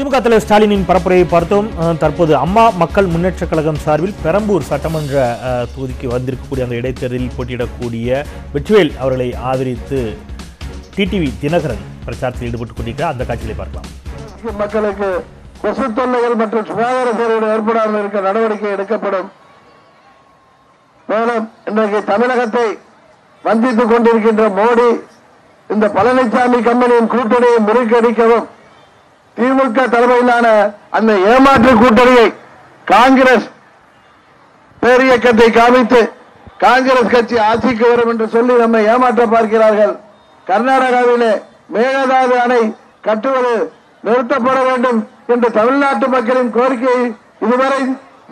திமுக தலைவர் ஸ்டாலினின் பரப்புரையை பார்த்தோம். தற்போது அம்மா மக்கள் முன்னேற்ற கழகம் சார்பில் பெரம்பூர் சட்டமன்ற தொகுதிக்கு வந்திருக்கக்கூடிய அந்த இடைத்தேர்தலில் போட்டியிடக்கூடிய வெற்றிவேல் அவர்களை ஆதரித்து டிடிவி தினகரன் பிரச்சாரத்தில் ஈடுபட்டுக் கொண்டிருக்கிறார். அந்த காட்சிகளை பார்க்கலாம். மக்களுக்கு கொசு தொல்லைகள் மற்றும் சுகாதார சேவைகள் ஏற்படாமல் இருக்க நடவடிக்கை எடுக்கப்படும். மேலும் இன்றைக்கு தமிழகத்தை வஞ்சித்துக் கொண்டிருக்கின்ற மோடி இந்த பழனிசாமி கம்பெனியின் கூட்டணியை முறியடிக்கவும் திமுக தலைமையிலான அந்த ஏமாற்று கூட்டணியை காங்கிரஸ் பேரியக்கத்தை காமித்து காங்கிரஸ் கட்சி ஆட்சிக்கு வரும் என்று சொல்லி நம்மை ஏமாற்ற பார்க்கிறார்கள். கர்நாடகாவிலே மேகதாது அணை கட்டுவது நிறுத்தப்பட வேண்டும் என்று தமிழ்நாட்டு மக்களின் கோரிக்கையை இதுவரை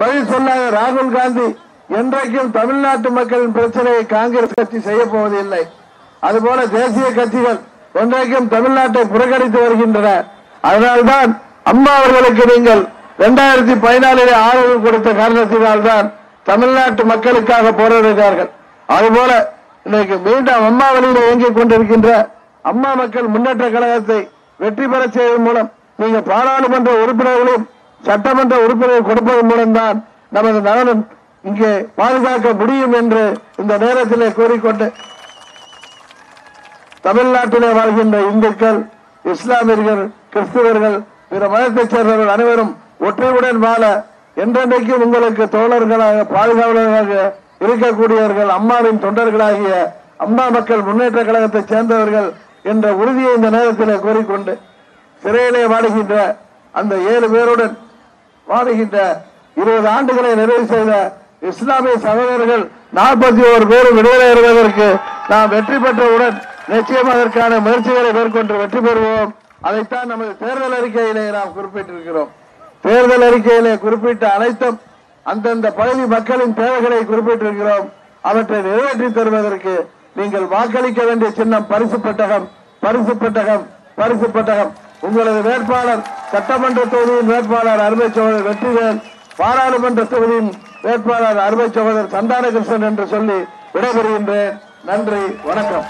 பதில் சொன்னாங்க ராகுல் காந்தி. என்றைக்கும் தமிழ்நாட்டு மக்களின் பிரச்சனையை காங்கிரஸ் கட்சி செய்ய போவதில்லை. அதுபோல தேசிய கட்சிகள் ஒன்றைக்கும் தமிழ்நாட்டை புறக்கணித்து வருகின்றன. அதனால்தான் அம்மா அவர்களுக்கு நீங்கள் 2014 ஆதரவு கொடுத்த காரணத்தினால்தான் தமிழ்நாட்டு மக்களுக்காக போராடுகிறார்கள். அதுபோல இன்னைக்கு மீண்டும் அம்மா வழியில் இயங்கிக் கொண்டிருக்கின்ற அம்மா மக்கள் முன்னேற்ற கழகத்தை வெற்றி பெற செய்வதன் மூலம் நீங்க பாராளுமன்ற உறுப்பினர்களையும் சட்டமன்ற உறுப்பினர்கள் கொடுப்பதன் மூலம்தான் நமது நலனும் இங்கே பாதுகாக்க முடியும் என்று இந்த நேரத்திலே கூறிக்கொண்டு தமிழ்நாட்டிலே வாழ்கின்ற இந்துக்கள், இஸ்லாமியர்கள், கிறிஸ்தவர்கள், பிற மதத்தைச் சேர்ந்தவர்கள் அனைவரும் ஒற்றுமையுடன் வாழ என்றென்றைக்கும் உங்களுக்கு தோழர்களாக பாதுகாவலர்களாக இருக்கக்கூடியவர்கள் அம்மாவின் தொண்டர்களாகிய அம்மா மக்கள் முன்னேற்ற கழகத்தைச் சேர்ந்தவர்கள் என்ற உறுதியை இந்த நேரத்தில் கூறிக்கொண்டு சிறையிலே வாடுகின்ற அந்த 7 பேருடன் வாடுகின்ற 20 ஆண்டுகளை நிறைவு செய்த இஸ்லாமிய சகோதரர்கள் 41 பேரும் விடுதலை பெறுவதற்கு நாம் வெற்றி பெற்றவுடன் நிச்சயம் அதற்கான முயற்சிகளை மேற்கொண்டு வெற்றி பெறுவோம். அதைத்தான் நமது தேர்தல் அறிக்கையிலே நாம் குறிப்பிட்டிருக்கிறோம். தேர்தல் அறிக்கையிலே குறிப்பிட்ட அனைத்தும் அந்தந்த பகுதி மக்களின் தேவைகளை குறிப்பிட்டிருக்கிறோம். அவற்றை நிறைவேற்றி தருவதற்கு நீங்கள் வாக்களிக்க வேண்டிய சின்னம் பரிசு பெட்டகம், பரிசு பெட்டகம், பரிசு பெட்டகம். உங்களது வேட்பாளர் சட்டமன்ற தொகுதியின் வேட்பாளர் அருமை சகோதரர் வெற்றிவேல், பாராளுமன்ற தொகுதியின் வேட்பாளர் அருமை சகோதரர் சந்தானகிருஷ்ணன் என்று சொல்லி விடைபெறுகின்றேன். நன்றி, வணக்கம்.